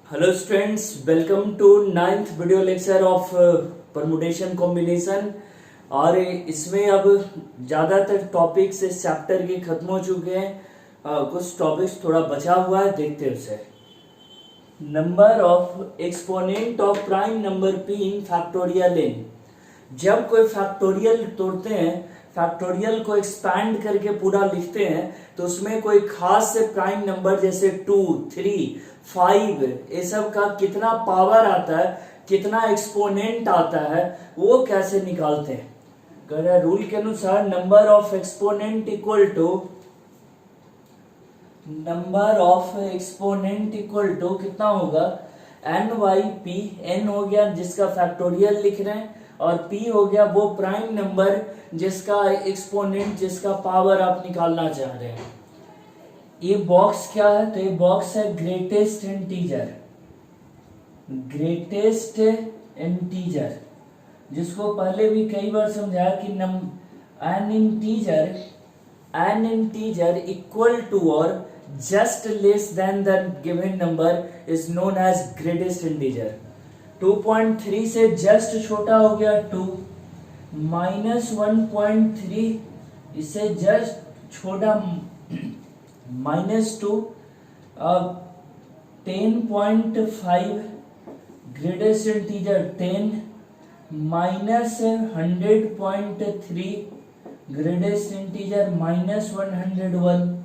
Hello students, welcome to ninth video lecture of permutation combination. और इसमें अब ज़्यादातर टॉपिक्स इस चैप्टर के खत्म हो चुके हैं। कुछ टॉपिक्स थोड़ा बचा हुआ है, देखते हैं उसे। Number of exponent of prime number P in factorial N. जब कोई फैक्टोरियल तोड़ते हैं, फैक्टोरियल को एक्सपैंड करके पूरा लिखते हैं, तो उसमें कोई खास से प्राइम नंबर जैसे 2, 3, 5 ये सब का कितना पावर आता है, कितना एक्सपोनेंट आता है, वो कैसे निकालते हैं। अगर रूल के अनुसार number of exponent equal to कितना होगा, एन वाई पी। एन हो गया जिसका फैक्टोरियल लिख रहे हैं, और पी हो गया वो प्राइम नंबर जिसका एक्सपोनेंट, जिसका पावर आप निकालना चाह रहे हैं। ये बॉक्स क्या है, तो ये बॉक्स है ग्रेटेस्ट इंटीजर, जिसको पहले भी कई बार समझाया कि एन इंटीजर इक्वल टू और just less than the given number is known as greatest integer. 2.3 से जस्ट छोटा हो गया 2, -1.3 इससे जस्ट छोटा -2, 10.5 ग्रेटेस्ट इंटीजर 10, -100.3 ग्रेटेस्ट इंटीजर -101।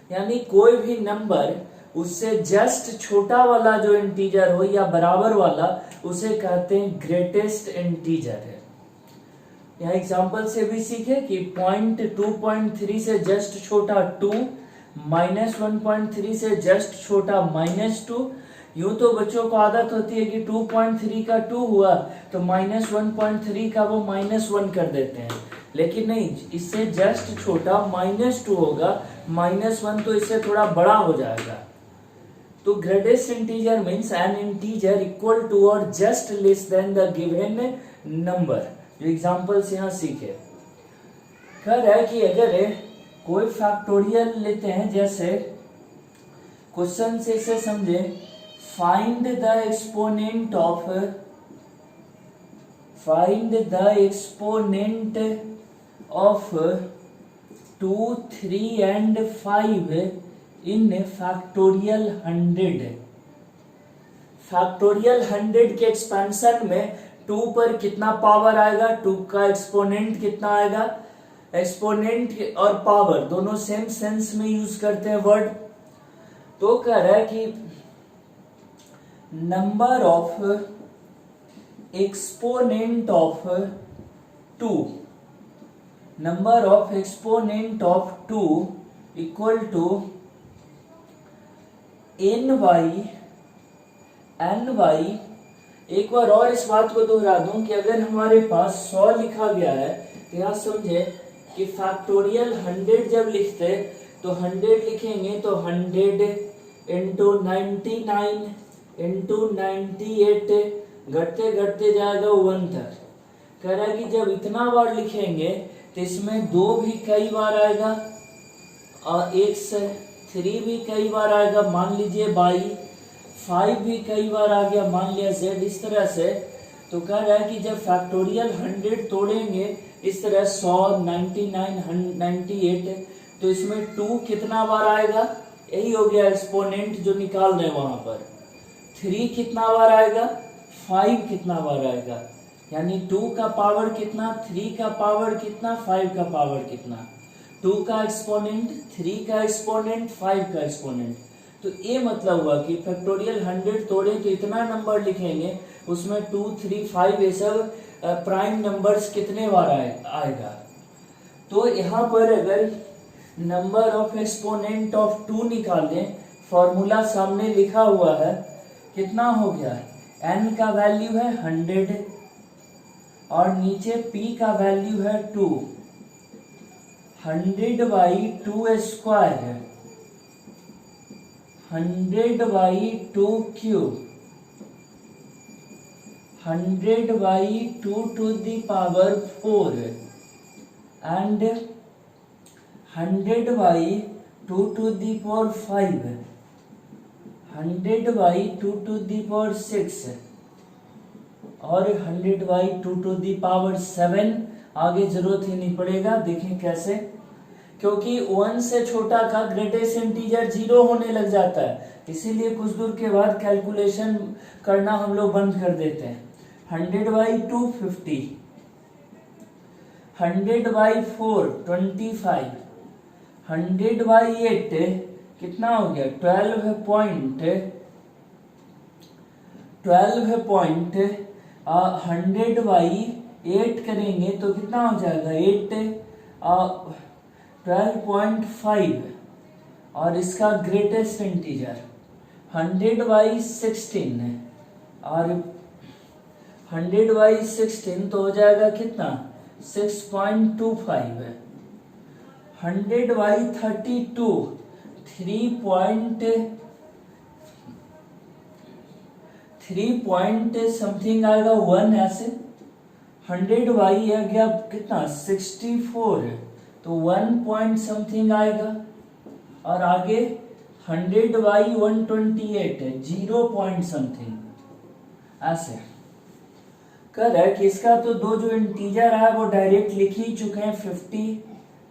यानी कोई भी नंबर उससे जस्ट छोटा वाला जो इंटीजर हो या बराबर वाला, उसे कहते हैं ग्रेटेस्ट इंटीजर है। यहाँ एग्जांपल से भी सीखे कि 2.3 से जस्ट छोटा 2, -1.3 से जस्ट छोटा -2। यूं तो बच्चों को आदत होती है कि 2.3 का 2 हुआ तो -1.3 का वो -1 कर देते हैं, लेकिन नहीं, इससे जस्ट छोटा -2 होगा, -1 तो इससे थोड़ा बड़ा हो जाएगा। तो greatest integer means an integer equal to और just less than the given number. जो एग्जांपल्स यहाँ सीखे, कह रहा है कि अगर कोई फैक्टोरियल लेते हैं, जैसे क्वेश्चन से इसे समझे, find the exponent of 2, 3 and 5 in factorial 100। Factorial 100 के एक्सपेंशन में 2 पर कितना पावर आएगा, 2 का एक्सपोनेंट कितना आएगा। एक्सपोनेंट और पावर दोनों सेम सेंस में यूज करते हैं वर्ड। तो कह रहा है कि number of exponent of 2 equal to N Y. एक बार और इस बात को दोहरा दूं कि अगर हमारे पास 100 लिखा गया है, तो यहाँ समझे कि फैक्टोरियल 100 जब लिखते तो 100 लिखेंगे तो 100 इंटू 99 इंटू 98, घटते घटते जाएगा 1 तक। कह रहा है कि जब इतना बार लिखेंगे तो इसमें 2 भी कई बार आएगा और 1 से 3 भी कई बार आएगा, मान लीजिए 5 भी कई बार आ गया, मान लिया Z, इस तरह से। तो कह रहा है कि जब फैक्टोरियल 100 तोड़ेंगे इस तरह 100, 99, 98, तो इसमें 2 कितना बार आएगा, यही हो गया एक्सपोनेंट जो निकाल रहे हैं वहां पर। 3 कितना बार आएगा, 5 कितना बार आएगा, यानी 2 का पावर कितना, 3 का पावर कितना, 5 का पावर कितना। 2 का एक्सपोनेंट, 3 का एक्सपोनेंट, 5 का एक्सपोनेंट। तो ये मतलब हुआ कि फैक्टोरियल 100 तोड़े तो इतना नंबर लिखेंगे, उसमें 2, 3, 5 ये सब प्राइम नंबर्स कितने बार आएगा। तो यहाँ पर अगर नंबर ऑफ एक्सपोनेंट ऑफ 2 निकालें, फॉर्मूला सामने लिखा हुआ है, कितना हो गया, n का वैल्यू है 100 और नीचे p का वैल्यू है 2, 100/2 स्क्वायर है, 100/2 cube, 100/2 to the power 4 and 100/2 to the power 5, 100/2⁶ और 100/2⁷ आगे जरूरत ही नहीं पड़ेगा। देखें कैसे, क्योंकि 1 से छोटा का ग्रेटेस्ट इंटीजर 0 होने लग जाता है, इसीलिए कुछ दूर के बाद कैलकुलेशन करना हम लोग बंद कर देते हैं। 100/250, 100/4 25, 100/8 कितना हो गया 100/8 करेंगे तो कितना हो जाएगा 12.5 और इसका ग्रेटेस्ट इंटीजर 100/16 और 100/16 तो हो जाएगा कितना 6.25 है। 100/32 3 समथिंग आएगा 1 ऐसे। 100 आ गया कितना 64 है तो 1 पॉइंट समथिंग आएगा और आगे 100/128 है 0 पॉइंट समथिंग ऐसे। करेक्ट, इसका तो दो जो इंटीजर है वो डायरेक्ट लिख ही चुके हैं 50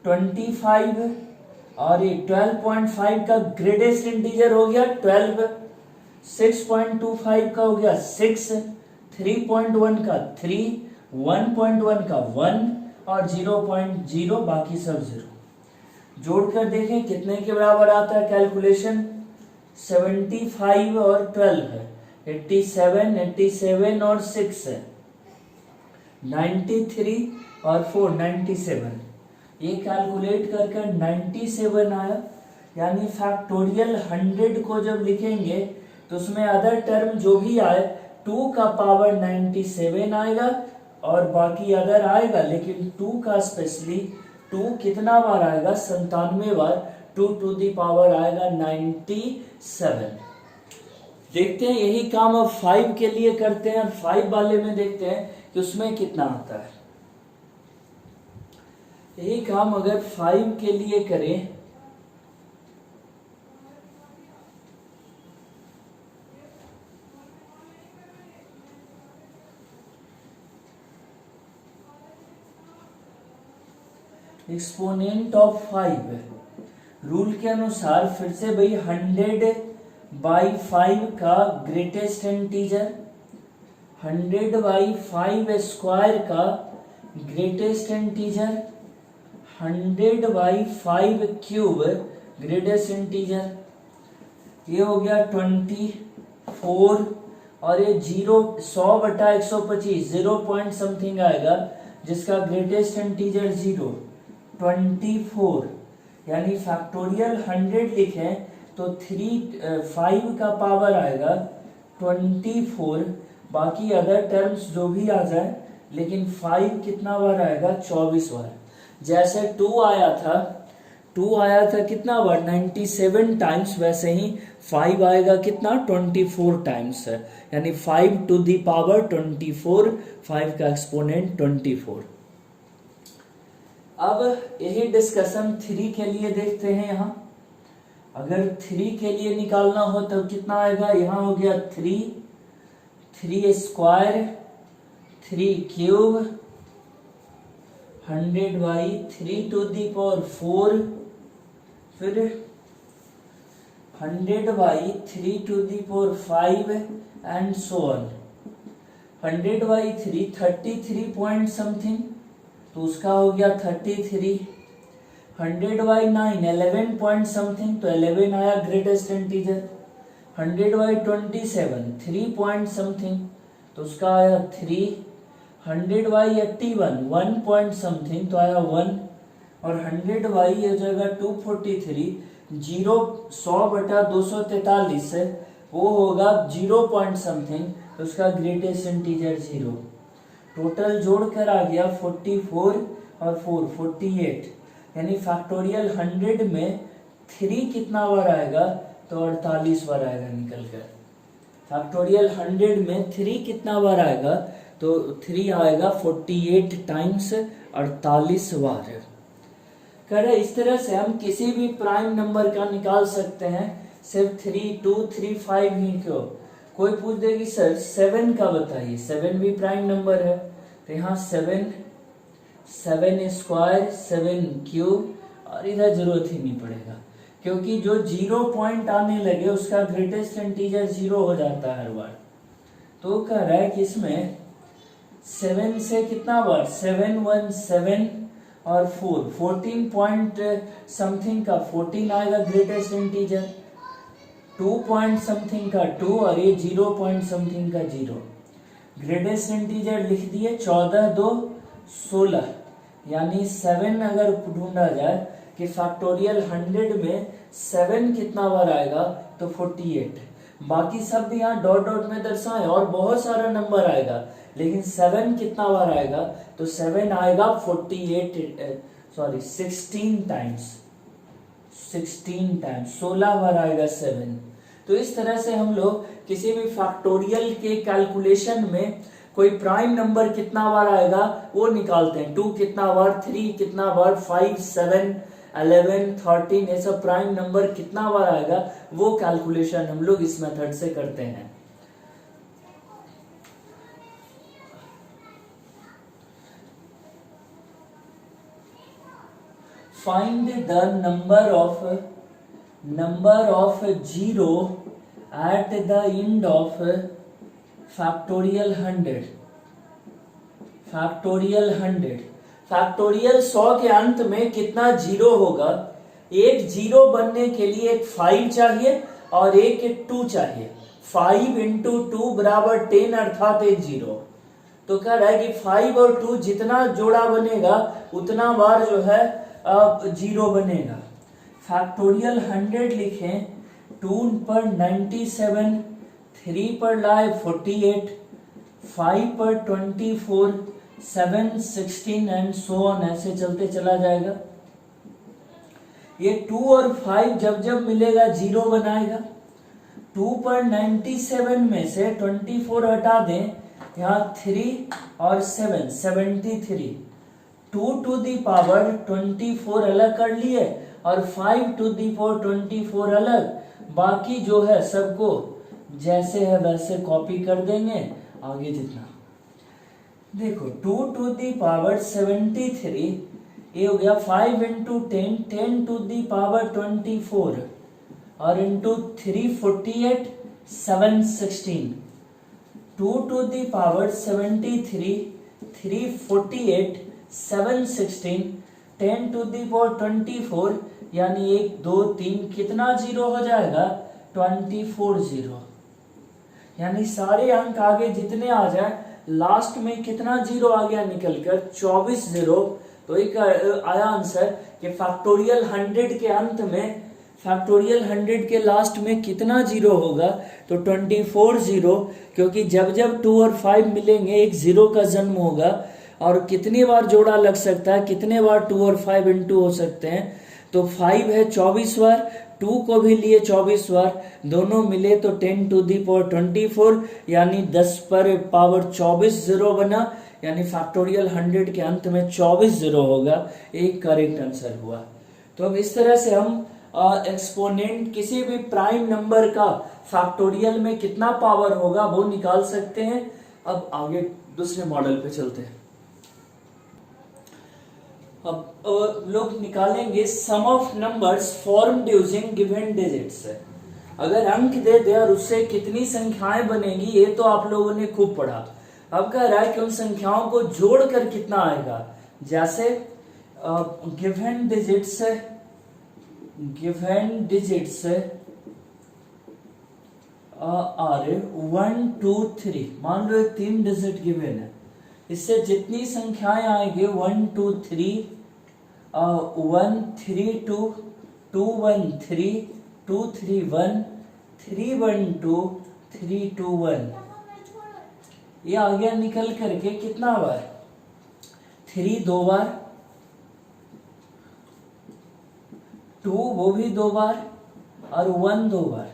25 और ये 12.5 का ग्रेटेस्ट इंटीजर हो गया 12, 6.25 का हो गया 6, 3.1 का 3, 1.1 का 1 और 0.0 बाकी सब 0। जोड़कर देखें कितने के बराबर आता है कैलकुलेशन 75 और 12 है 87, 87 और 6 है 93 और 4 97। ये कैलकुलेट करके 97 आया, यानी फैक्टोरियल 100 को जब लिखेंगे तो उसमें अदर टर्म जो भी आए 2 का पावर 97 आएगा और बाकी अदर आएगा, लेकिन 2 का स्पेशली 2 कितना बार आएगा 97 बार, 2 टू दी पावर आएगा 97। देखते हैं यही काम अब 5 के लिए करते हैं और 5 वाले में देखते हैं कि उसमें कितना आता है। यही काम अगर 5 के लिए करें एक्सपोनेंट ऑफ 5 रूल के अनुसार फिर से भाई 100/5 का ग्रेटेस्ट इंटीजर 100/5 स्क्वायर का greatest integer 100/5 cube greatest integer. ये हो गया 24 और ये 100/125 0 पॉइंट समथिंग आएगा जिसका ग्रेटेस्ट इंटीजर 0 24, यानी फैक्टोरियल 100 लिखें तो 5 का पावर आएगा 24, बाकी अदर टर्म्स जो भी आ जाए, लेकिन 5 कितना बार आएगा 24 बार। जैसे 2 आया था कितना बार 97 टाइम्स, वैसे ही 5 आएगा कितना 24 टाइम्स है, यानी 5 टू दी पावर 24, 5 का एक्सपोनेंट 24। अब यही डिस्कशन 3 के लिए देखते हैं। यहाँ अगर 3 के लिए निकालना हो तो कितना आएगा, यहाँ हो गया 3 square 3 cube 100/3 to the power 4, फिर 100/3 to the power 5 and so on. 100/3 33 point something तो उसका हो गया 33। 100/9 11 पॉइंट समथिंग तो 11 आया ग्रेटेस्ट इंटीजर। 100/27 3 पॉइंट समथिंग तो उसका आया 3। 100/81 1 पॉइंट समथिंग तो आया 1 और 100 हो जाएगा 243 100/243 वो होगा 0 पॉइंट समथिंग तो उसका ग्रेटेस्ट इंटीजर 0। टोटल जोड़कर आ गया 44 और 4 48, यानी फैक्टोरियल 100 में 3 कितना बार आएगा तो 48 बार आएगा निकल कर। फैक्टोरियल 100 में 3 कितना बार आएगा तो 3 आएगा 48 टाइम्स 48 बार। करे इस तरह से हम किसी भी प्राइम नंबर का निकाल सकते हैं सिर्फ 3 2 3 5 ही क्यों? कोई पूछ देगी सर 7 का बताइए, 7 भी प्राइम नंबर है, तो यहाँ 7 स्क्वायर 7 क्यूब, और इधर जरूरत ही नहीं पड़ेगा क्योंकि जो 0 पॉइंट आने लगे उसका ग्रेटेस्ट इंटीजर 0 हो जाता है हर बार। तो कह रहा है कि इसमें 7 से कितना बार, 7 1 7 और 4 14 पॉइंट समथिंग का 14 आएगा ग्रेटेस्ट इंटीजर, 2 पॉइंट समथिंग का 2 और ये 0 पॉइंट समथिंग का 0। ग्रेटेस्ट इंटीजर लिख दिए, 14 2 16, यानी 7 अगर ढूंढा जाए कि फैक्टोरियल 100 में 7 कितना बार आएगा तो 48। बाकी सब भी यहाँ डॉट डॉट में दर्शाएं और बहुत सारा नंबर आएगा, लेकिन 7 कितना बार आएगा तो 7 आएगा 16 टाइम्स, 16 बार आएगा 7। तो इस तरह से हम लोग किसी भी फैक्टोरियल के कैलकुलेशन में कोई प्राइम नंबर कितना बार आएगा वो निकालते हैं। 2 कितना बार, 3 कितना बार, 5 7 11 13, ये सब प्राइम नंबर कितना बार आएगा वो कैलकुलेशन हम लोग इस मेथड से करते हैं। Find the number of 0 at the end of factorial 100। Factorial 100, factorial 100 के अंत में कितना जीरो होगा? एक जीरो बनने के लिए एक 5 चाहिए और एक 2 चाहिए। 5 इंटू 2 बराबर 10 अर्थात एक जीरो। तो कह रहा है कि 5 और 2 जितना जोड़ा बनेगा उतना बार जो है जीरो बनेगा। फैक्टोरियल 100 लिखें, 2 पर 97, 3 पर लाए 48, 5 पर 24, 7 16 एंड सो ऑन, ऐसे चलते चला जाएगा। ये 2 और 5 जब जब मिलेगा जीरो बनाएगा। 2 पर 97 में से 24 हटा दें, यहाँ 3 और 7 73। 2 टू दी पावर 24 अलग कर लिए और 5 टू दी पावर 24 अलग। बाकी जो है सबको जैसे है वैसे कॉपी कर देंगे आगे जितना। देखो 2 टू दी पावर 73, ये हो गया 5 इंटू 10, 10 टू दी पावर 24 और into 3 48, 7 16। 2 to the power 73, 3 48, 7 16, 10 to the power 24, यानी 1 2 3 कितना जीरो हो जाएगा? 24 जीरो। यानी सारे अंक आगे जितने आ जाए लास्ट में कितना जीरो आ गया निकलकर? 24 जीरो। तो एक आया आंसर कि फैक्टोरियल 100 के अंत में, फैक्टोरियल 100 के लास्ट में कितना जीरो होगा? तो 24 जीरो, क्योंकि जब जब 2 और 5 मिलेंगे एक जीरो का जन्म होगा। और कितनी बार जोड़ा लग सकता है, कितने बार 2 और 5 इंटू हो सकते हैं? तो 5 है 24 बार, 2 को भी लिए 24 बार, दोनों मिले तो 10 टू दी पावर 24, यानी 10 पर पावर 24 जीरो बना। यानी फैक्टोरियल 100 के अंत में 24 जीरो होगा। एक करेक्ट आंसर हुआ। तो अब इस तरह से हम एक्सपोनेंट किसी भी प्राइम नंबर का फैक्टोरियल में कितना पावर होगा वो निकाल सकते हैं। अब आगे दूसरे मॉडल पे चलते हैं। अब लोग निकालेंगे sum of numbers formed using given digits. अगर अंक दे दे और उससे कितनी संख्याएं बनेगी ये तो आप लोगों ने खूब पढ़ा। अब कह रहा है कि उन संख्याओं को जोड़कर कितना आएगा। जैसे गिवन डिजिट्स आर 1 2 3, मान लो 3 डिजिट गिवन है। इससे जितनी संख्याएं आएंगे 1 2 3, 1 3 2, 2 1 3, 2 3 1, 3 1 2, 3 2 1, ये आ गया निकल करके कितना बार? 3 2 बार, 2 वो भी 2 बार और 1 2 बार।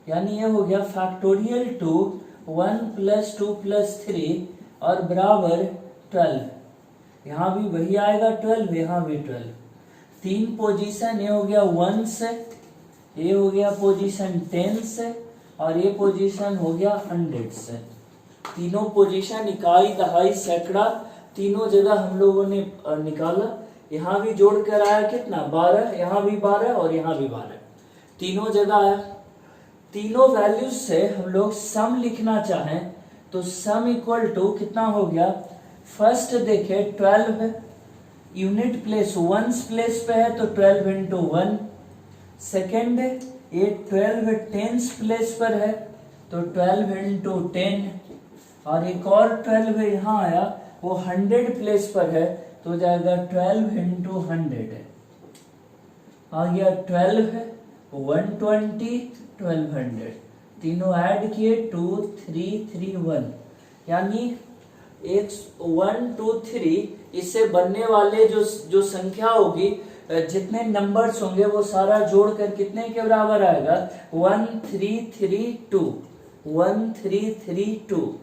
यानी ये हो गया फैक्टोरियल 2 1 + 2 + 3 और बराबर 12। यहां भी वही आएगा 12, यहां भी 12। 3 पोजीशन, ये हो गया 1 से, ये हो गया पोजीशन 10 से और ये पोजीशन हो गया 100 से। तीनों पोजीशन इकाई, दहाई, सैकड़ा, तीनों जगह हम लोगों ने निकाला। यहाँ भी जोड़ कर आया कितना 12, यहाँ भी 12 और यहाँ भी 12, तीनों जगह आया। तीनों वैल्यूज से हम लोग सम लिखना चाहें तो सम इक्वल टू कितना हो गया। फर्स्ट देखे 12 यूनिट प्लेस वंस प्लेस पे है तो 12 इंटू 1। सेकेंड ये 12 टेंस प्लेस पर है तो 12 इंटू 10। और एक और 12 यहाँ आया वो 100 प्लेस पर है तो जाएगा 12 इंटू 100 आ गया 12 है 120 1200। तीनों ऐड किए 2 3 3 1, यानी 1 1 2 3 इससे बनने वाले जो संख्या होगी, जितने नंबर्स होंगे वो सारा जोड़कर कितने के बराबर आएगा 1332 1332।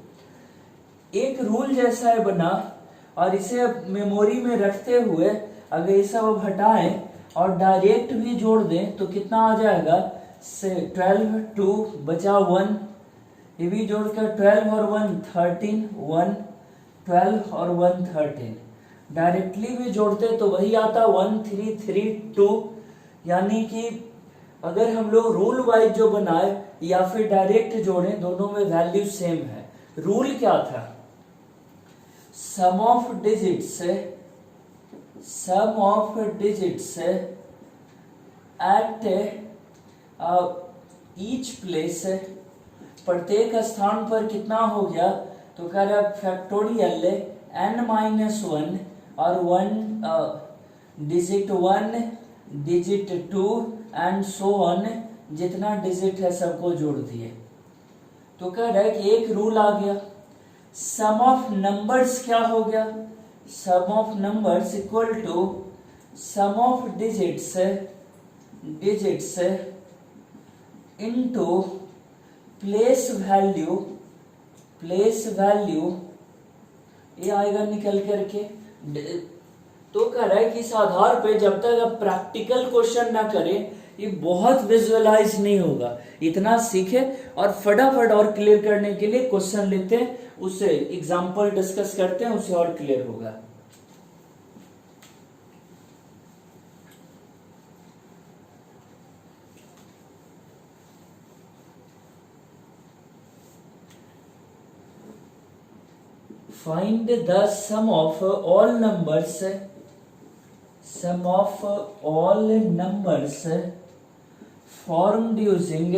एक रूल जैसा है बना और इसे अब मेमोरी में रखते हुए अगर ये सब अब हटाएं और डायरेक्ट भी जोड़ दें तो कितना आ जाएगा से 12 2 बचा 1, ये भी जोड़कर 12 और 1 13 1 12 और 1 13। डायरेक्टली भी जोड़ते तो वही आता 1332। यानी कि अगर हम लोग रूल वाइज जो बनाए या फिर डायरेक्ट जोड़ें, दोनों में वैल्यू सेम है। रूल क्या था, sum of digits at each place, प्रत्येक स्थान पर कितना हो गया तो कह रहा फैक्टोरियल n-1 और 1 digit 1 digit 2 and so on, जितना डिजिट है सबको जोड़ दिए। तो कह रहा है कि एक रूल आ गया। सम ऑफ नंबर्स क्या हो गया, sum of numbers equal to sum of digits into place value, ये आएगा निकल करके। तो कह रहा है कि इस आधार पे जब तक आप प्रैक्टिकल क्वेश्चन ना करें ये बहुत विजुअलाइज नहीं होगा। इतना सीखे और फटाफट और क्लियर करने के लिए क्वेश्चन लेते हैं, उससे एग्जांपल डिस्कस करते हैं, उससे और क्लियर होगा। Find the sum of all numbers formed using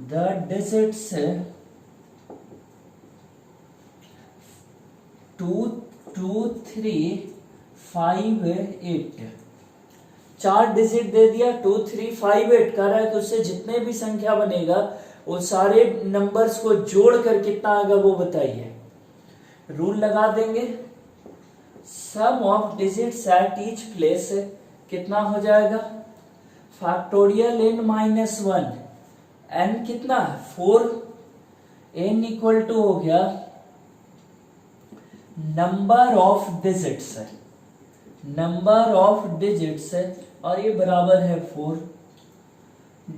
the digits 2 2 3 5 8। 4 digit दे दिया 2 3 5 8, कह रहा है कि उससे जितने भी संख्या बनेगा वो सारे नंबर्स को जोड़कर कितना आएगा वो बताइए। रूल लगा देंगे, sum of digits at each place कितना हो जाएगा फैक्टोरियल n-1, n कितना है 4, n इक्वल टू हो गया नंबर ऑफ डिजिट्स और ये बराबर है 4।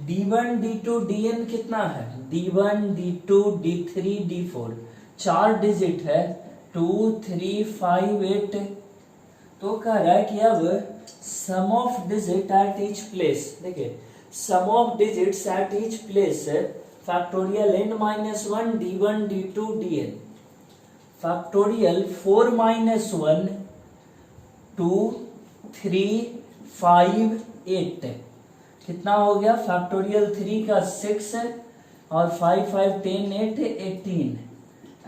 d1 d2 dn कितना है d1 d2 d3 d4, 4 digit है 2 3 5 8। तो कह रहा है कि अब sum of digit at each place, देखिए sum of digits at each place factorial n-1 d1 d2 dn factorial 4 - 1 2 3 5 8 कितना हो गया फैक्टोरियल 3 का 6 है और 5 5 10 8 18,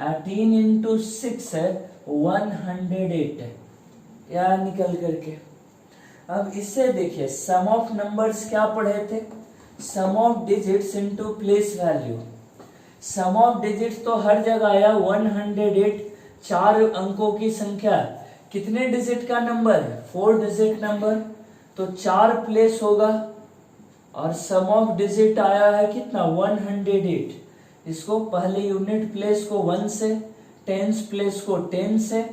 18 इंटू 6 है 108 यार निकल करके। अब इससे देखिए सम ऑफ नंबर्स क्या पढ़े थे, sum of digits into place value. Sum of digits तो हर जगह आया 108, 4 अंकों की संख्या, कितने डिजिट का नंबर है 4 डिजिट नंबर, तो 4 प्लेस होगा और सम ऑफ डिजिट आया है कितना 108। इसको पहले यूनिट प्लेस को 1 से, टेंस प्लेस को 10 से,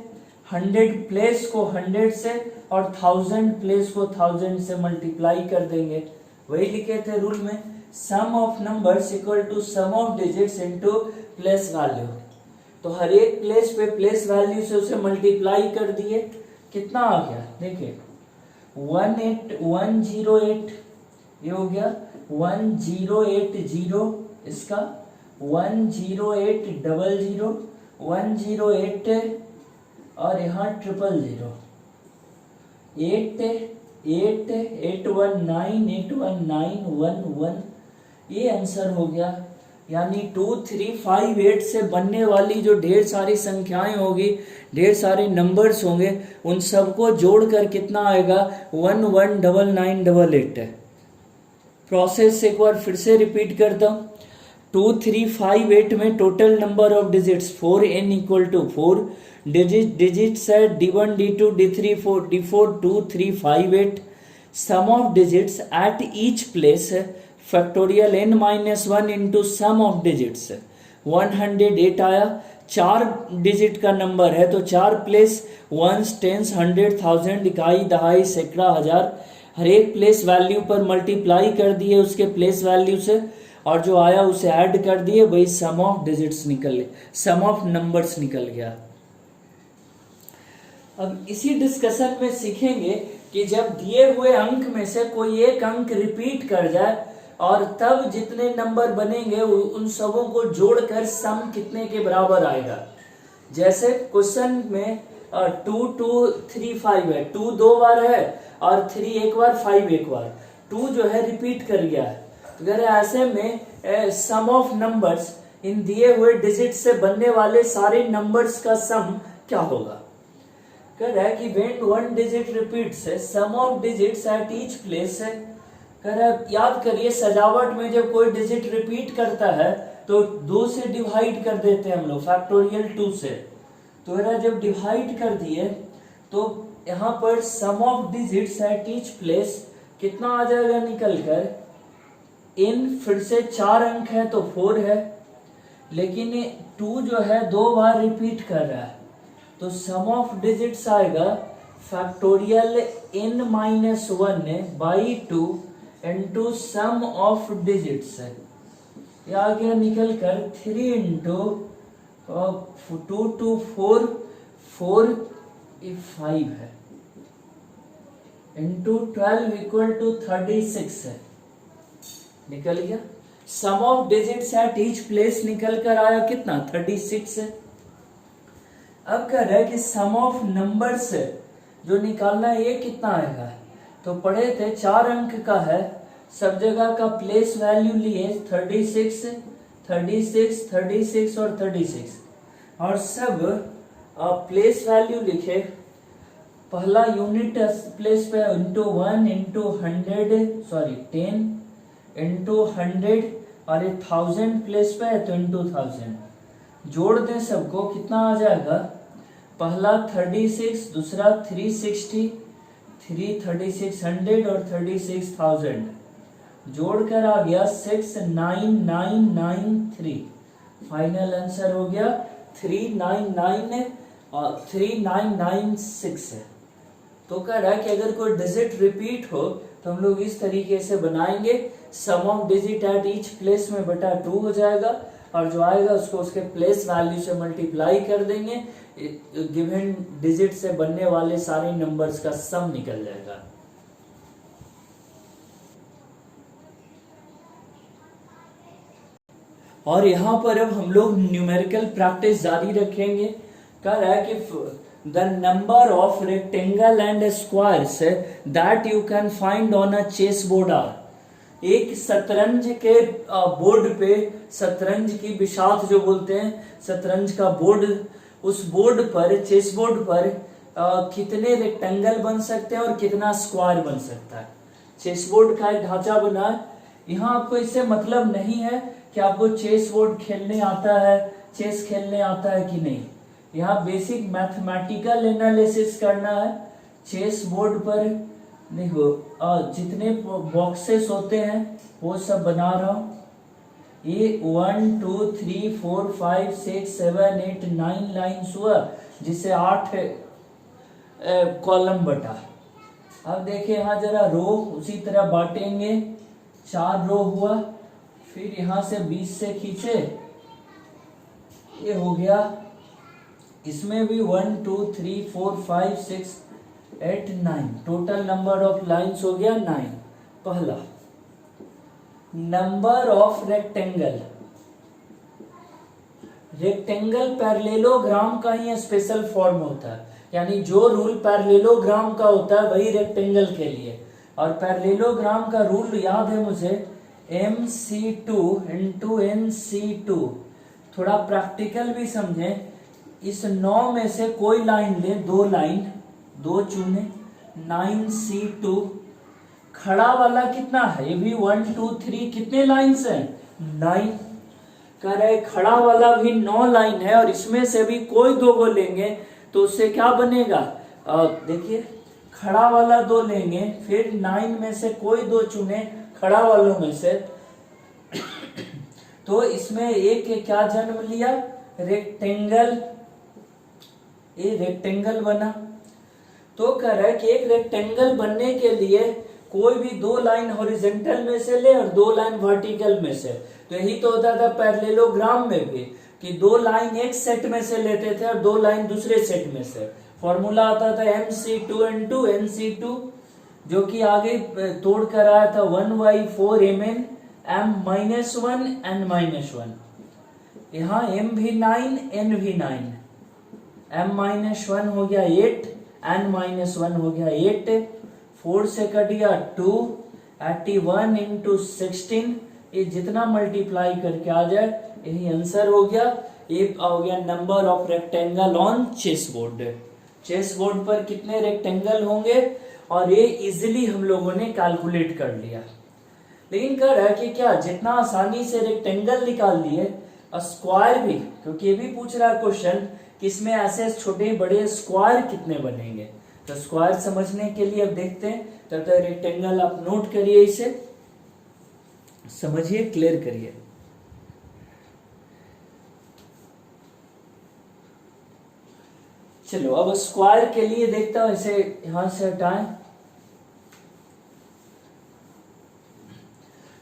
100 प्लेस को 100 से और 1000 प्लेस को 1000 से मल्टीप्लाई कर देंगे। वही लिखे थे रूल में, sum of numbers equal to sum of digits into place value. तो हर एक प्लेस पे प्लेस वैल्यू से उसे मल्टीप्लाई कर दिए, कितना आ गया देखिए 108 ये हो गया 1080, इसका 10800 108 और यहाँ 000 819 ये आंसर हो गया। यानी 2358 से बनने वाली जो ढेर सारी संख्याएं होगी, ढेर सारे नंबर्स होंगे, उन सबको जोड़कर कितना आएगा 119988 है। प्रोसेस एक बार फिर से रिपीट करता हूँ। 2358 में total number of digits 4n equal to 4, digits है d1 d2 d3 d4 2 3 5 8। Sum of digits at each place है factorial n-1 into sum of digits 108 आया। 4 डिजिट का नंबर है तो 4 प्लेस, वंस, टेंस, 100, 1000, इकाई, दहाई, सैकड़ा, हजार, हर एक प्लेस वैल्यू पर मल्टीप्लाई कर दिए उसके प्लेस वैल्यू से, और जो आया उसे ऐड कर दिए, वही सम ऑफ डिजिट्स निकल, सम ऑफ नंबर्स निकल गया। अब इसी डिस्कशन में सीखेंगे कि जब दिए हुए अंक में से कोई एक अंक रिपीट कर जाए और तब जितने नंबर बनेंगे उन सबों को जोड़कर सम कितने के बराबर आएगा। जैसे क्वेश्चन में 2 2 3 5 है, 2 2 बार है और 3 एक बार, 5 एक बार, 2 जो है रिपीट कर गया है। तो अगर ऐसे में सम ऑफ नंबर्स, इन दिए हुए डिजिट से बनने वाले सारे नंबर्स का सम क्या होगा। कह रहा है कि when one digit repeats है, sum of digits at each place है। कह रहा है याद करिए सजावट में जब कोई डिजिट रिपीट करता है तो 2 से डिवाइड कर देते हैं हम लोग, फैक्टोरियल 2 से। तो कह रहा है जब डिवाइड कर दिए तो यहाँ पर sum of digits at each place कितना आ जाएगा निकल कर, इन फिर से 4 अंक है तो 4 है, लेकिन 2 जो है 2 बार रिपीट कर रहा है तो सम ऑफ डिजिट्स आएगा factorial n-1 by 2 into sum of digits है। ये आ गया निकल कर 3 इंटू 2 2 4 4 5 है इंटू 12 इक्वल टू 36 है, निकल गया। Sum of digits at each place निकल कर आया कितना 36 है। अब कह रहा है कि सम ऑफ नंबर्स जो निकालना है ये कितना आएगा। तो पढ़े थे 4 अंक का है, सब जगह का प्लेस वैल्यू लिए 36 36 36 और 36 और सब प्लेस वैल्यू लिखे। पहला यूनिट प्लेस पे इंटू 1 इंटू 10 इंटू 100 और 1000 प्लेस पे है तो इंटू 1000। जोड़ दें सबको, कितना आ जाएगा, पहला 36, दूसरा 360, 3600 और 36000, जोड़कर आ गया 69993। फाइनल आंसर हो गया 399 और 3996 है। तो कह रहा है कि अगर कोई डिजिट रिपीट हो तो हम लोग इस तरीके से बनाएंगे, sum of digit at each place में बटा 2 हो जाएगा और जो आएगा उसको उसके प्लेस वैल्यू से मल्टीप्लाई कर देंगे, गिवन डिजिट से बनने वाले सारे नंबर्स का सम निकल जाएगा। और यहाँ पर अब हम लोग न्यूमेरिकल प्रैक्टिस जारी रखेंगे। कह रहा है कि the number of rectangle and squares that you can find on a chess board are. एक शतरंज के बोर्ड पे, शतरंज की बिशात जो बोलते हैं, शतरंज का बोर्ड, उस बोर्ड पर, चेस बोर्ड पर कितने रेक्टेंगल बन सकते हैं और कितना स्क्वायर बन सकता है। चेस बोर्ड का एक ढांचा बना है। यहाँ आपको इससे मतलब नहीं है कि आपको चेस बोर्ड खेलने आता है, चेस खेलने आता है कि नहीं। यहाँ बेसिक मैथमेटिकल एनालिसिस करना है। चेस बोर्ड पर देखो जितने बॉक्सेस होते हैं वो सब बना रहा हूँ। ये 1 2 3 4 5 6 7 8 9 लाइन्स हुआ, जिसे 8 कॉलम बटा। अब देखिए यहाँ जरा रो उसी तरह बांटेंगे, 4 रो हुआ, फिर यहाँ से 20 से खींचे, ये हो गया, इसमें भी 1 2 3 4 5 6 8 9, टोटल नंबर ऑफ लाइंस हो गया 9। पहला number of rectangle, rectangle parallelogram का ही स्पेशल फॉर्म होता है, यानी जो रूल पैरेललोग्राम का होता है वही रेक्टेंगल के लिए। और पैरेललोग्राम का रूल याद है मुझे, MC2 इंटू NC2। थोड़ा प्रैक्टिकल भी समझें, इस 9 में से कोई लाइन ले, 2 लाइन, 2 चुने, 9C2। खड़ा वाला कितना है, ये भी 1 2 3, कितने लाइन्स हैं, 9। कह रहे खड़ा वाला भी 9 लाइन है, और इसमें से भी कोई 2 को लेंगे तो उससे क्या बनेगा, देखिए खड़ा वाला 2 लेंगे, फिर 9 में से कोई 2 चुने खड़ा वालों में से, तो इसमें एक क्या जन्म लिया, रेक्टेंगल, ये रेक्टेंगल बना। तो कह रहा है कि एक रेक्टेंगल बनने के लिए कोई भी 2 लाइन हॉरिजॉन्टल में से ले और 2 लाइन वर्टिकल में से। तो यही तो होता था पैरेललोग्राम में भी, कि 2 लाइन एक सेट में से लेते थे और 2 लाइन दूसरे सेट में से। फॉर्मूला आता था MC2 इंटू NC2, जो कि आगे तोड़ कर आया था 1/4 Mn M-1 N-1। यहाँ M भी 9 N भी 9, M-1 हो गया 8, N-1 हो गया 8, 4 से कट गया 2, 81 इंटू 16, ये जितना मल्टीप्लाई करके आ जाए यही आंसर हो गया। ये हो गया number of rectangle on chess board. Chess board पर कितने रेक्टेंगल होंगे, और ये इजीली हम लोगों ने कैलकुलेट कर लिया। लेकिन कह रहा है कि क्या जितना आसानी से रेक्टेंगल निकाल लिए, स्क्वायर भी, क्योंकि ये भी पूछ रहा है क्वेश्चन कि इसमें ऐसे छोटे बड़े स्क्वायर कितने बनेंगे। तो स्क्वायर समझने के लिए अब देखते हैं, तब तक रेक्टेंगल आप नोट करिए, इसे समझिए, क्लियर करिए। चलो अब स्क्वायर के लिए देखता हूं, इसे यहां से हटाएं।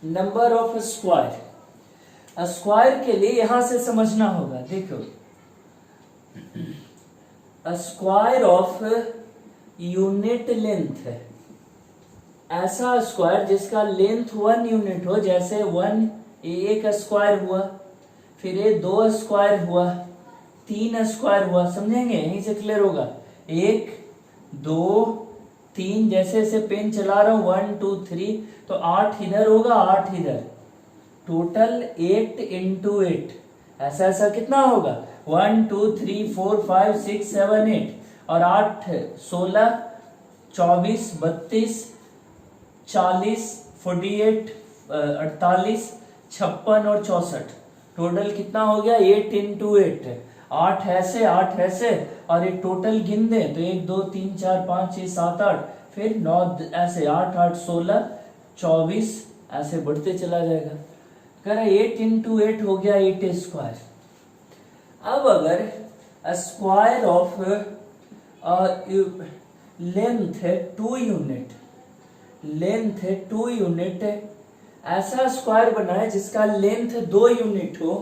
नंबर ऑफ स्क्वायर, स्क्वायर के लिए यहां से समझना होगा। देखो, स्क्वायर ऑफ यूनिट लेंथ है, ऐसा स्क्वायर जिसका लेंथ 1 यूनिट हो, जैसे 1 एक स्क्वायर हुआ, फिर ये 2 स्क्वायर हुआ, 3 स्क्वायर हुआ, समझेंगे, यहीं से क्लियर होगा। 1 2 3, जैसे ऐसे पेन चला रहा हूं 1 2 3, तो 8 इधर होगा, 8 इधर, टोटल 8 इंटू 8, ऐसा ऐसा कितना होगा, 1 2 3 4 5 6 7 8, और 8 16 24 32 40 48 48 56 और 64, टोटल कितना हो गया, 8 इंटू 8, 8 ऐसे 8 ऐसे, और एक टोटल गिन दे तो 1 2 3 4 5 6 7 8, फिर 9 ऐसे 8 8 16 24 ऐसे बढ़ते चला जाएगा। कह रहा 8 इंटू 8 हो गया 8 स्क्वायर। अब अगर स्क्वायर ऑफ लेंथ है 2 यूनिट, लेंथ है 2 यूनिट, ऐसा स्क्वायर बना है जिसका लेंथ 2 यूनिट हो।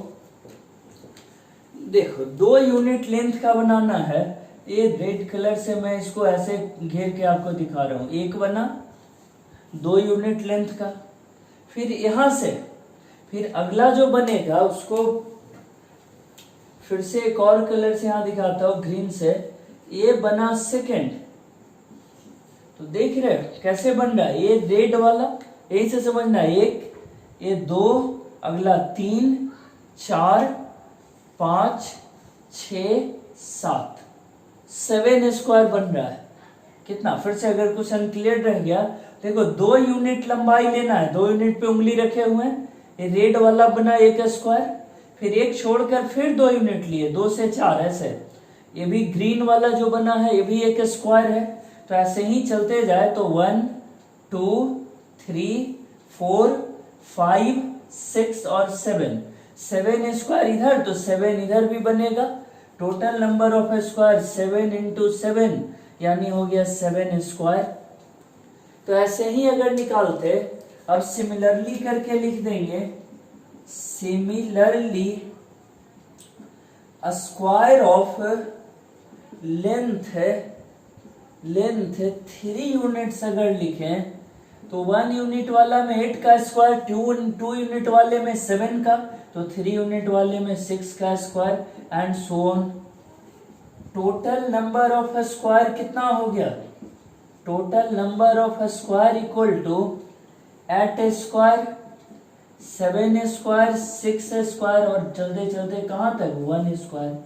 देखो 2 यूनिट लेंथ का बनाना है, ये रेड कलर से मैं इसको ऐसे घेर के आपको दिखा रहा हूं। एक बना 2 यूनिट लेंथ का, फिर यहां से फिर अगला जो बनेगा उसको फिर से एक और कलर से यहां दिखाता हूं, ग्रीन से, ये बना सेकेंड। तो देख रहे हो कैसे बन रहा है, ये रेड वाला, यही से समझना, 1 ये 2, अगला 3 4 5 6 7 7 स्क्वायर बन रहा है। कितना, फिर से अगर कुछ अनक्लियर रह गया, देखो 2 यूनिट लंबाई लेना है, 2 यूनिट पे उंगली रखे हुए हैं, ये रेड वाला बना 1 स्क्वायर, फिर 1 छोड़कर फिर 2 यूनिट लिए, 2 से 4 ऐसे, ये भी ग्रीन वाला जो बना है ये भी 1 स्क्वायर है। तो ऐसे ही चलते जाए तो 1 2 3 4 5 6 और 7 स्क्वायर इधर, तो 7 इधर भी बनेगा। Total number of square 7 into 7, यानी हो गया 7 स्क्वायर। तो ऐसे ही अगर निकालते, अब सिमिलरली करके लिख देंगे, similarly square of length 3 units अगर लिखें तो 1 यूनिट वाला में 8 का स्क्वायर, 2 यूनिट वाले में 7 का, तो 3 यूनिट वाले में 6 का square and so on. Total number of square कितना हो गया? Total number of square equal to 8 square, 7 square, 6 square और चलते चलते कहाँ तक 1 स्क्वायर।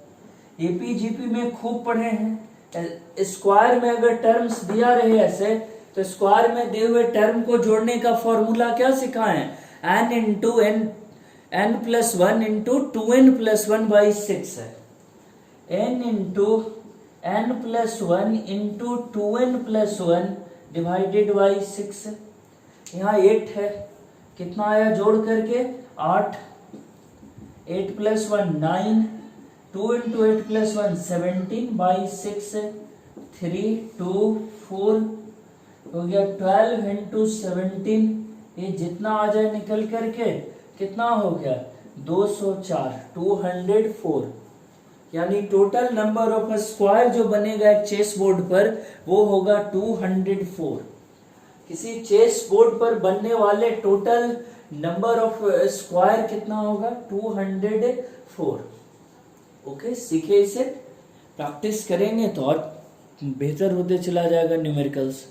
एपीजीपी में खूब पढ़े हैं। स्क्वायर में अगर टर्म्स दिया रहे ऐसे, तो स्क्वायर में दिए हुए टर्म को जोड़ने का फॉर्मूला क्या सिखाएं? n into n plus 1 into 2n plus 1 by 6 है। n into n plus 1 into 2n plus 1 divided by 6। यहाँ 8 है, कितना आया जोड़ करके? 8। 8 प्लस 1 9, 2 इंटू 8 प्लस 1 17 बाई 6, 3 2 4 हो गया 12 इंटू 17। ये जितना आ जाए निकल करके कितना हो गया? 204, 204। यानी टोटल नंबर ऑफ स्क्वायर जो बनेगा एक चेस बोर्ड पर वो होगा 204। किसी चेस बोर्ड पर बनने वाले टोटल नंबर ऑफ स्क्वायर कितना होगा? 204। ओके, सीखे इसे, प्रैक्टिस करेंगे तो और बेहतर होते चला जाएगा numericals.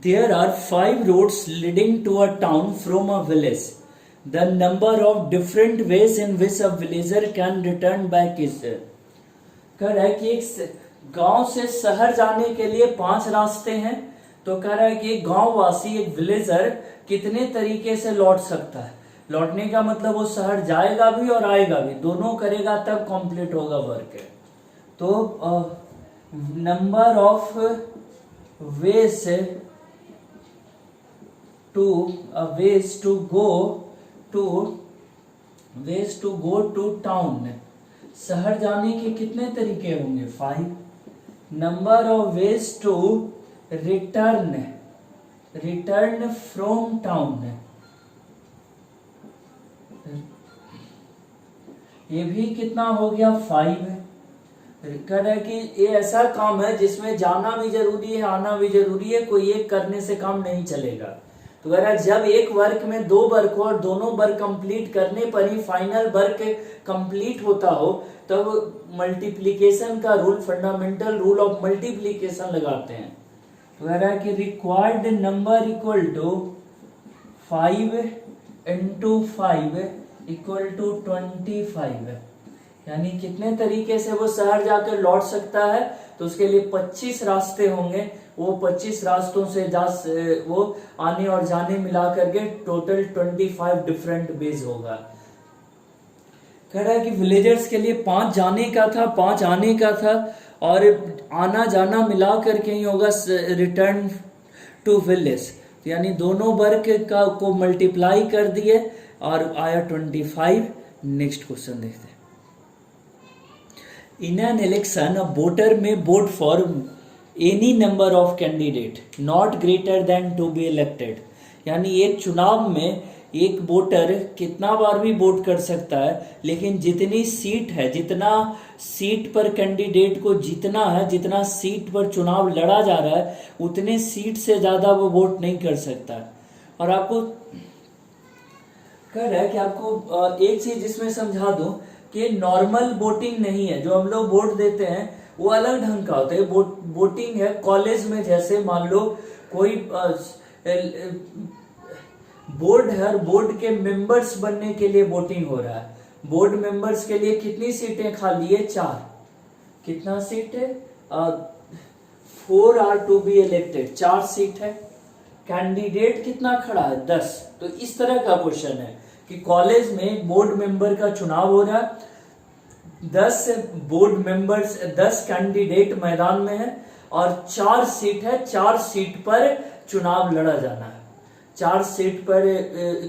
There are 5 roads leading to a town from a village. The number of different ways in which a villager can return back is. कह रहा है कि एक गांव से शहर जाने के लिए 5 रास्ते हैं, तो कह रहा है कि एक गांव वासी, एक विलेजर कितने तरीके से लौट सकता है। लौटने का मतलब वो शहर जाएगा भी और आएगा भी, दोनों करेगा तब कंप्लीट होगा वर्क। तो number of veg to go to town, शहर जाने के कितने तरीके होंगे? 5। Number of ways to return from town, ये भी कितना हो गया? 5। कह रहा है कि ये ऐसा काम है जिसमें जाना भी जरूरी है, आना भी जरूरी है, कोई एक करने से काम नहीं चलेगा। तो कह रहा है जब एक वर्क में 2 वर्क हो और दोनों वर्क कंप्लीट करने पर ही फाइनल वर्क कंप्लीट होता हो, तब मल्टीप्लिकेशन का rule, fundamental rule of multiplication लगाते हैं। तो कह रहा है कि required number equal to 5 into 5 equal to 25। यानी कितने तरीके से वो शहर जाकर लौट सकता है, तो उसके लिए 25 रास्ते होंगे। वो 25 रास्तों से वो आने और जाने मिला करके टोटल 25 डिफरेंट वेज होगा। कह रहा है कि विलेजर्स के लिए 5 जाने का था, 5 आने का था, और आना जाना मिला करके ही होगा रिटर्न टू विलेज। यानी दोनों वर्ग का को मल्टीप्लाई कर दिए और आया 25। नेक्स्ट क्वेश्चन देखते हैं। In an election, a voter may vote for any number of candidate not greater than to be elected. यानी एक चुनाव में एक वोटर कितना बार भी वोट कर सकता है, लेकिन जितनी सीट है, जितना सीट पर कैंडिडेट को जीतना है, जितना सीट पर चुनाव लड़ा जा रहा है, उतने सीट से ज्यादा वो वोट नहीं कर सकता। और आपको कह रहा है कि आपको एक चीज इसमें समझा दूं कि नॉर्मल वोटिंग नहीं है। जो हम लोग वोट देते हैं वो अलग ढंग का होता है। वोटिंग है कॉलेज में, जैसे मान लो कोई बोर्ड है और बोर्ड के मेंबर्स बनने के लिए वोटिंग हो रहा है। बोर्ड मेंबर्स के लिए कितनी सीटें खाली है? 4। कितना सीट है? 4 are to be elected, 4 seat है। कैंडिडेट कितना खड़ा है? 10। तो इस तरह का क्वेश्चन है कि कॉलेज में बोर्ड मेंबर का चुनाव हो रहा है, 10 बोर्ड मेंबर्स, 10 कैंडिडेट मैदान में है और 4 सीट है। 4 सीट पर चुनाव लड़ा जाना है, 4 सीट पर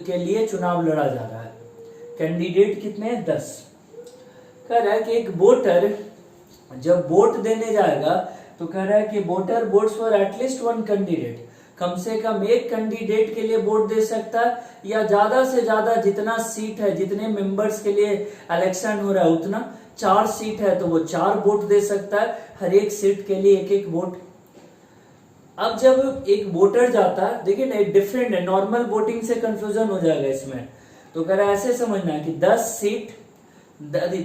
के लिए चुनाव लड़ा जा रहा है। कैंडिडेट कितने? 10। कह रहा है कि एक वोटर जब वोट देने जाएगा तो कह रहा है कि voter votes for at least one candidate, कम से कम एक कैंडिडेट के लिए वोट दे सकता है, या ज्यादा से ज्यादा जितना सीट है, जितने मेंबर्स के लिए इलेक्शन हो रहा है उतना, 4 सीट है तो वो 4 वोट दे सकता है, हर एक सीट के लिए एक एक वोट। अब जब एक वोटर जाता है, देखिए ना डिफरेंट है, नॉर्मल वोटिंग से कंफ्यूजन हो जाएगा इसमें, तो कह रहा है ऐसे समझना है कि 10 सीट,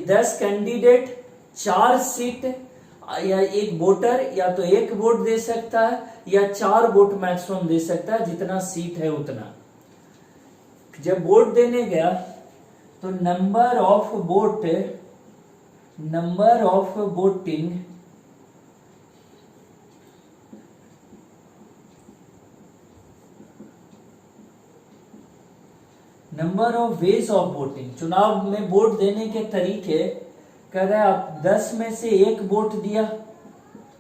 10 कैंडिडेट, 4 सीट, या एक वोटर या तो एक वोट दे सकता है या 4 वोट मैक्सिमम दे सकता है, जितना सीट है उतना। जब वोट देने गया तो number of voting number of ways of voting, चुनाव में वोट देने के तरीके, कह रहा है आप 10 में से एक वोट दिया,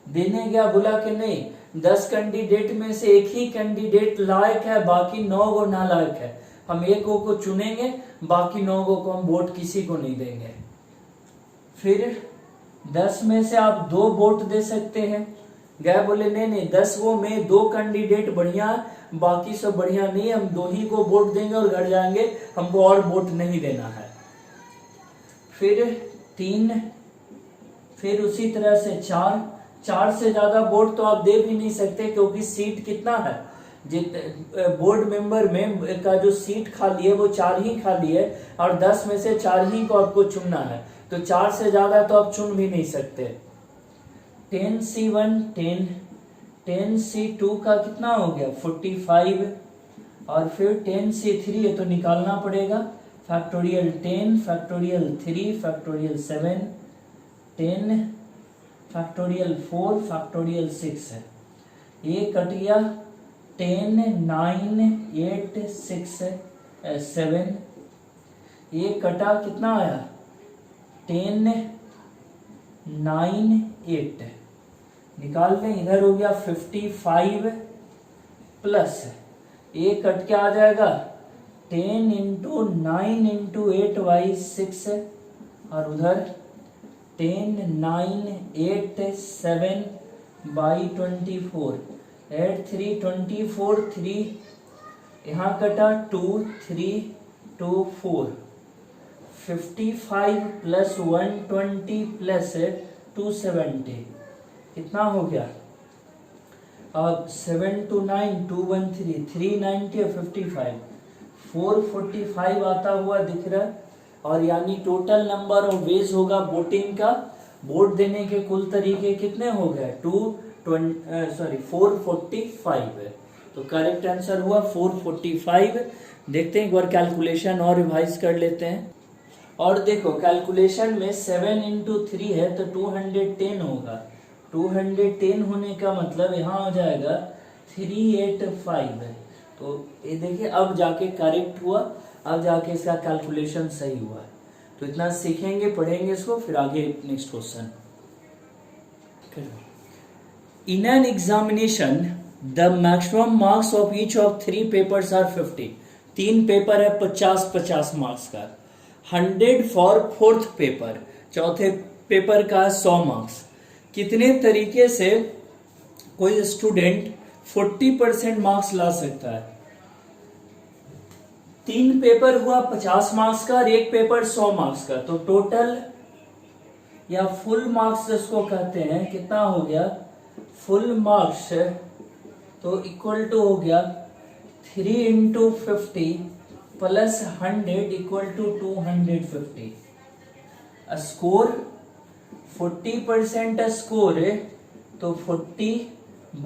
देने गया, बोला कि नहीं 10 कैंडिडेट में से एक ही कैंडिडेट लायक है, बाकी 9 गो नालायक है, हम एक को चुनेंगे, बाकी 9 को हम वोट किसी को नहीं देंगे। फिर 10 में से आप 2 वोट दे सकते हैं, गए बोले नहीं 10 गो में 2 कैंडिडेट बढ़िया, बाकी सब बढ़िया नहीं, हम 2 ही को वोट देंगे और घर जाएंगे, हमको और वोट नहीं देना है। फिर 3, फिर उसी तरह से 4 से ज्यादा वोट तो आप दे भी नहीं सकते, क्योंकि सीट कितना है, बोर्ड मेंबर में का जो सीट खाली है वो 4 ही खाली है, और 10 में से 4 ही को आपको चुनना है, तो 4 से ज्यादा तो आप चुन भी नहीं सकते। 10C1 10, 10C2 का कितना हो गया 45, और फिर 10C3 है तो निकालना पड़ेगा, factorial 10, factorial 3, factorial 7, 10, factorial 4, factorial 6 है, ये कट गया 10, 9, 8, 6, 7, ये कटा कितना आया 10, 9, 8, निकाल लें, इधर हो गया 55 प्लस ये कट के आ जाएगा 10 इंटू 9 इंटू 8 बाई 6, और उधर 10, 9, 8, 7 बाई 24, 8, 3, 24, 3 यहाँ कटा 2, 3, 2, 4, 55 प्लस 120 प्लस 270 कितना हो गया, अब 7 to 9 213 390 और 55 445 आता हुआ दिख रहा है, और यानी टोटल नंबर ऑफ वेज होगा वोटिंग का, वोट देने के कुल तरीके कितने हो गए 445 है, तो करेक्ट आंसर हुआ 445। देखते हैं एक बार कैलकुलेशन और रिवाइज कर लेते हैं, और देखो कैलकुलेशन में 7 इंटू 3 है तो 210 होगा, 210 होने का मतलब यहाँ हो जाएगा 385 है, तो ये देखिए अब जाके करेक्ट हुआ, अब जाके इसका कैलकुलेशन सही हुआ। तो इतना सीखेंगे, पढ़ेंगे इसको, फिर आगे next question. In an examination the maximum marks of each of 3 papers are 50, 3 paper है 50-50 मार्क्स का, 100 फॉर 4th पेपर, चौथे पेपर का 100 मार्क्स। कितने तरीके से कोई स्टूडेंट 40% मार्क्स ला सकता है? 3 पेपर हुआ 50 मार्क्स का और 1 पेपर 100 मार्क्स का, तो टोटल या फुल मार्क्स जिसको कहते हैं कितना हो गया, फुल मार्क्स तो इक्वल टू हो गया 3 into 50 plus 100 equal to 250। Score 40% score है तो 40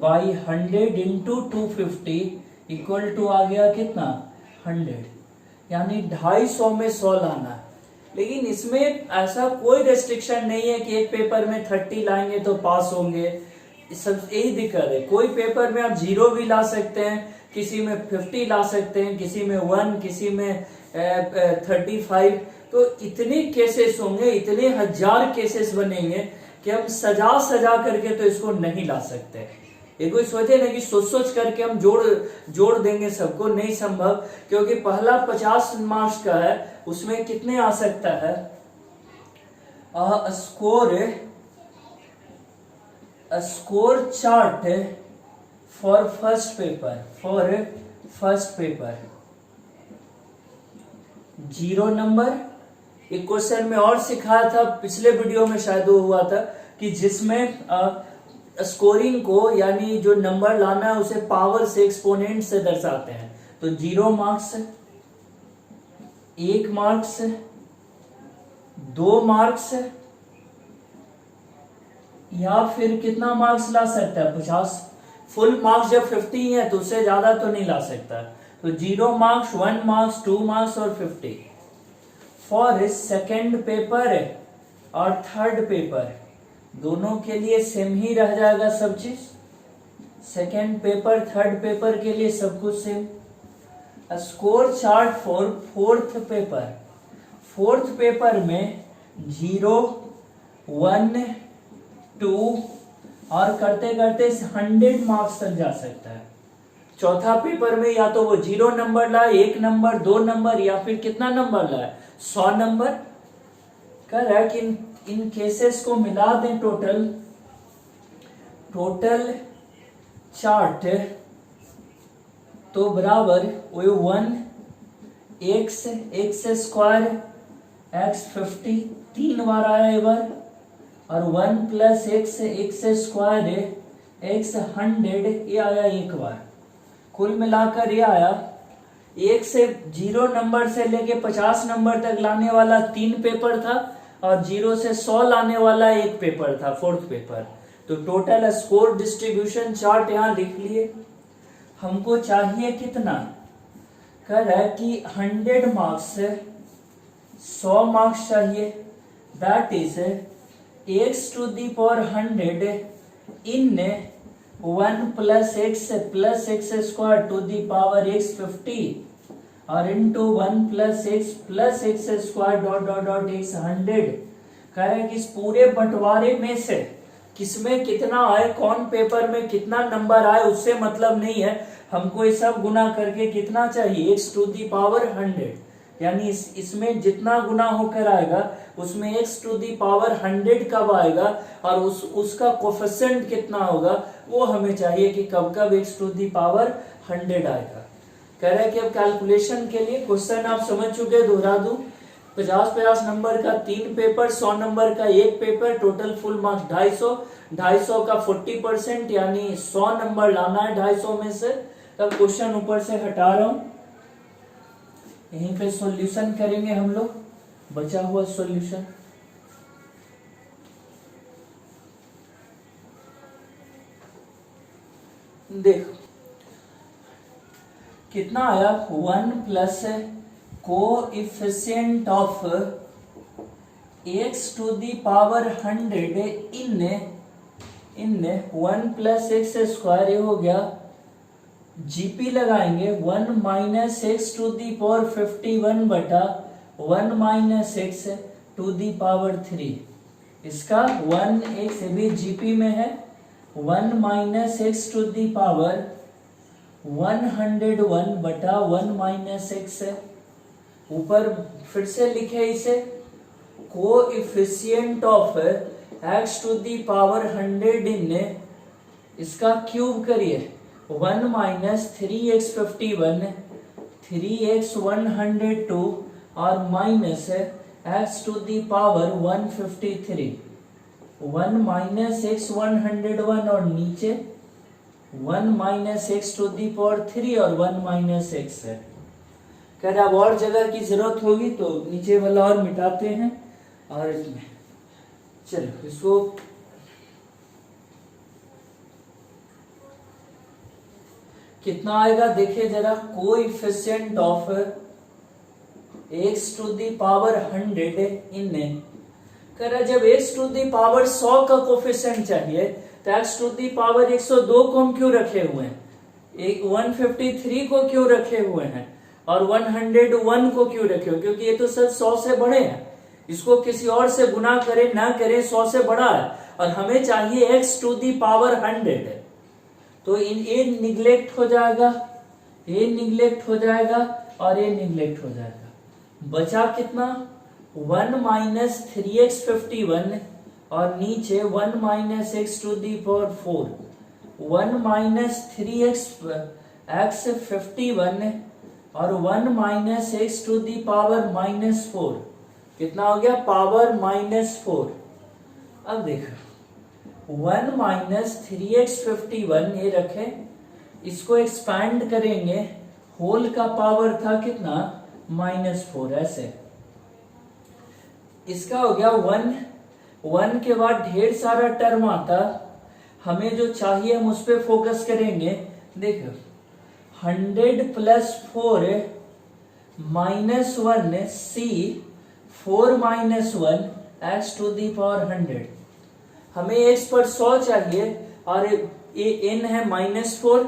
बाई 100 इंटू 250 इक्वल टू आ गया कितना 100, यानी 250 में 100 लाना है। लेकिन इसमें ऐसा कोई रेस्ट्रिक्शन नहीं है कि एक पेपर में 30 लाएंगे तो पास होंगे, सब यही दिक्कत है। कोई पेपर में आप 0 भी ला सकते हैं, किसी में 50 ला सकते हैं, किसी में 1, किसी में 35, तो इतने केसेस होंगे, इतने 1000 केसेस बनेंगे कि हम सजा सजा करके तो इसको नहीं ला सकते। ये कोई सोचे ना कि सोच सोच करके हम जोड़ देंगे सबको, नहीं संभव, क्योंकि पहला 50 मार्क्स का है, उसमें कितने आ सकता है, score a score chart for first paper 0 number. एक क्वेश्चन में और सिखाया था पिछले वीडियो में, शायद वो हुआ था कि जिसमें स्कोरिंग को यानी जो नंबर लाना है उसे पावर से एक्सपोनेंट से दर्शाते हैं। तो 0 मार्क्स, 1 मार्क्स, 2 मार्क्स, या फिर कितना मार्क्स ला सकता है 50। फुल मार्क्स जब 50 है तो उससे ज्यादा तो नहीं ला सकता। तो 0 मार्क्स, 1 मार्क्स, 2 मार्क्स और 50। फॉर सेकेंड पेपर और थर्ड पेपर दोनों के लिए सेम ही रह जाएगा सब चीज। सेकेंड पेपर थर्ड पेपर के लिए सब कुछ same. Score chart for fourth paper में 0, 1, 2 और करते करते 100 मार्क्स तक जा सकता है। चौथा पेपर में या तो वो 0 नंबर लाए, 1 नंबर, 2 नंबर, या फिर कितना नंबर लाए 100 नंबर। कह रहा है कि इन केसेस को मिला दें, टोटल चार्ट तो बराबर 1 x स्क्वायर x 50 3 बार आया एक बार, और 1 प्लस x स्क्वायर x 100 ये आया एक बार। कुल मिलाकर ये आया 1 से 0 नंबर से लेके 50 नंबर तक लाने वाला 3 पेपर था, और 0 से 100 लाने वाला 1 पेपर था, फोर्थ पेपर। तो टोटल स्कोर डिस्ट्रीब्यूशन चार्ट यहां लिख लिए। हमको चाहिए कितना, कह रहा है कि 100 मार्क्स से 100 मार्क्स चाहिए। That is x to the power 100 in 1 plus x square to the power x 50 और into 1 plus x square dot dot dot x 100। कह रहे हैं कि इस पूरे बंटवारे में से किसमें कितना आए, कौन पेपर में कितना नंबर आए उससे मतलब नहीं है। हमको ये सब गुना करके कितना चाहिए x टू दी पावर 100, यानी इसमें जितना गुना होकर आएगा उसमें x टू दी पावर 100 कब आएगा और उसका कोफिशिएंट कितना होगा वो हमें चाहिए कि कब कब x टू दी पावर 100 आएगा। कह रहा है कि अब कैलकुलेशन के लिए क्वेश्चन आप समझ चुके, दोहरा दूं। 50 नंबर का 3 पेपर, 100 नंबर का 1 पेपर, टोटल फुल मार्क्स 250 का 40%, यानी 100 नंबर लाना है 250 में से। तब क्वेश्चन ऊपर से हटा रहा हूं, यहीं पे सॉल्यूशन करेंगे हम लोग, बचा हुआ सॉल्यूशन। देखो कितना आया, 1 plus coefficient of x to the power 100 in 1 plus x square, ये हो गया जीपी लगाएंगे 1 minus x to the power 51 बटा 1 minus x to the power 3। इसका 1x भी जीपी में है, 1 minus x to the power 101 बटा 1 माइनस एक्स है। ऊपर फिर से लिखे इसे, coefficient of x to the power 100 in, इसका क्यूब करिए 1 माइनस 3x 51, 3x 102 और minus x to the power 153, 1 minus x 101 और नीचे 1 minus x to the power 3 और 1 माइनस x है। कह रहा अब और जगह की जरूरत होगी तो नीचे वाला और मिटाते हैं, और इसमें चलो इसको कितना आएगा देखिए जरा, coefficient of x to the power 100 in, कह रहा जब x टू दी पावर 100 का कोएफिशिएंट चाहिए तो x टू दी पावर 102 को हम क्यों रखे हुए हैं, 153 को क्यों रखे हुए हैं और 101 को क्यों रखे हुए, क्योंकि ये तो सब 100 से बड़े हैं। इसको किसी और से गुना करें ना करें 100 से बड़ा है, और हमें चाहिए x टू दी पावर 100। तो ये निगलेक्ट हो जाएगा, ये निगलेक्ट हो जाएगा और ये निगलेक्ट हो जाएगा। बचा कितना, 1 माइनस 3x 51 और नीचे 1 minus x to the power 4, 1 minus 3x x 51 और 1 minus x to the power minus 4, कितना हो गया पावर माइनस 4। अब देखो 1 माइनस 3x 51 ये रखे, इसको एक्सपैंड करेंगे, होल का पावर था कितना -4, ऐसे इसका हो गया 1 के बाद ढेर सारा टर्म आता, हमें जो चाहिए हम उस पर फोकस करेंगे। देखो 100 plus 4 -1 c 4 minus 1 x to the power 100, हमें x पर 100 चाहिए और ये n है -4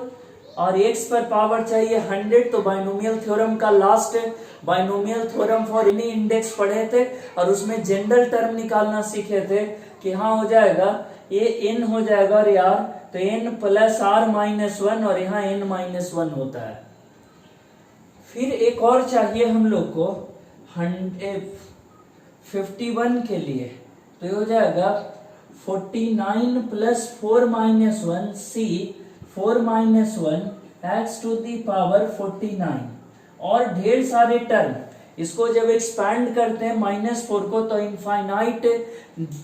और x पर पावर चाहिए 100। तो बाइनोमियल थ्योरम का last binomial theorem for any index पढ़े थे और उसमें जनरल टर्म निकालना सीखे थे कि हाँ हो जाएगा ये n हो जाएगा और यार तो n प्लस r -1 और यहाँ n -1 होता है। फिर एक और चाहिए हम लोग को 51 के लिए, तो ये हो जाएगा 49 plus 4 -1 c 4 -1 x to the power 49 और ढेर सारे टर्म। इसको जब एक्सपैंड करते हैं -4 को तो इनफाइनाइट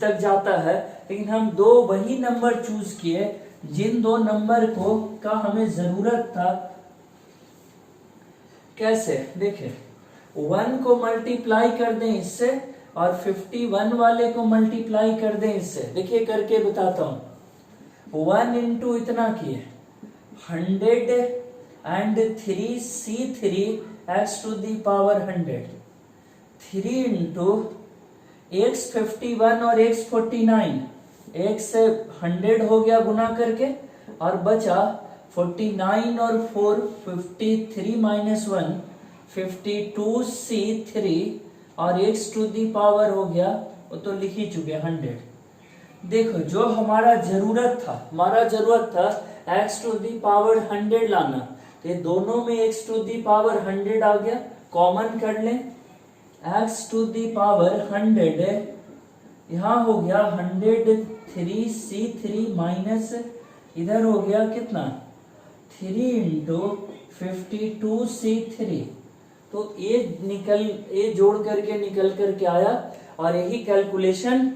तक जाता है, लेकिन हम दो वही नंबर चूज किए जिन दो नंबर को का हमें जरूरत था। कैसे देखें, 1 को मल्टीप्लाई कर दें इससे और 51 वाले को मल्टीप्लाई कर दें इससे। देखिए करके बताता हूं, 1 इंटू इतना किए 103 c3 x to the power 100, 3 into x 51 और x 49, x से 100 हो गया गुना करके और बचा 49 और 4 53 माइनस 1 52 c3 और x टू दी पावर हो गया, वो तो लिख ही चुके 100। देखो जो हमारा जरूरत था x टू दी पावर 100 लाना, तो ये दोनों में x टू दी पावर 100 आ गया, कॉमन कर लें x टू दी पावर 100, यहाँ हो गया 103 c3 माइनस इधर हो गया कितना 3 इंटू 52 c3। तो ये जोड़ करके निकल करके आया और यही calculation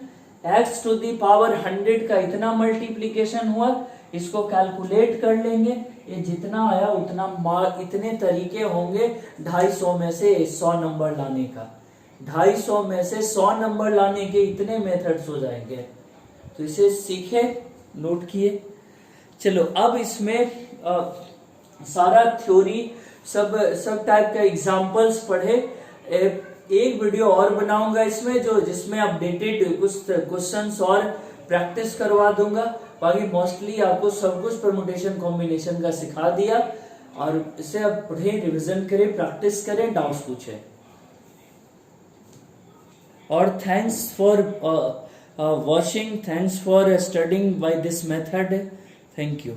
x to the power 100 का इतना मल्टीप्लीकेशन हुआ, इसको कैलकुलेट कर लेंगे, ये जितना आया उतना इतने तरीके होंगे 250 में से 100 नंबर लाने का, 250 में से 100 नंबर लाने के इतने मेथड्स हो जाएंगे। तो इसे सीखे, नोट किए। चलो अब इसमें सारा थ्योरी सब टाइप का एग्जांपल्स पढ़े। एक वीडियो और बनाऊंगा इसमें जिसमें अपडेटेड कुछ क्वेश्चंस और प्रैक्टिस करवा दूंगा। बाकी मोस्टली आपको सब कुछ परमुटेशन कॉम्बिनेशन का सिखा दिया और इसे अब पढ़े, रिवीजन करें, प्रैक्टिस करें, डाउट्स पूछें। और thanks for watching, thanks for studying by this method, thank you.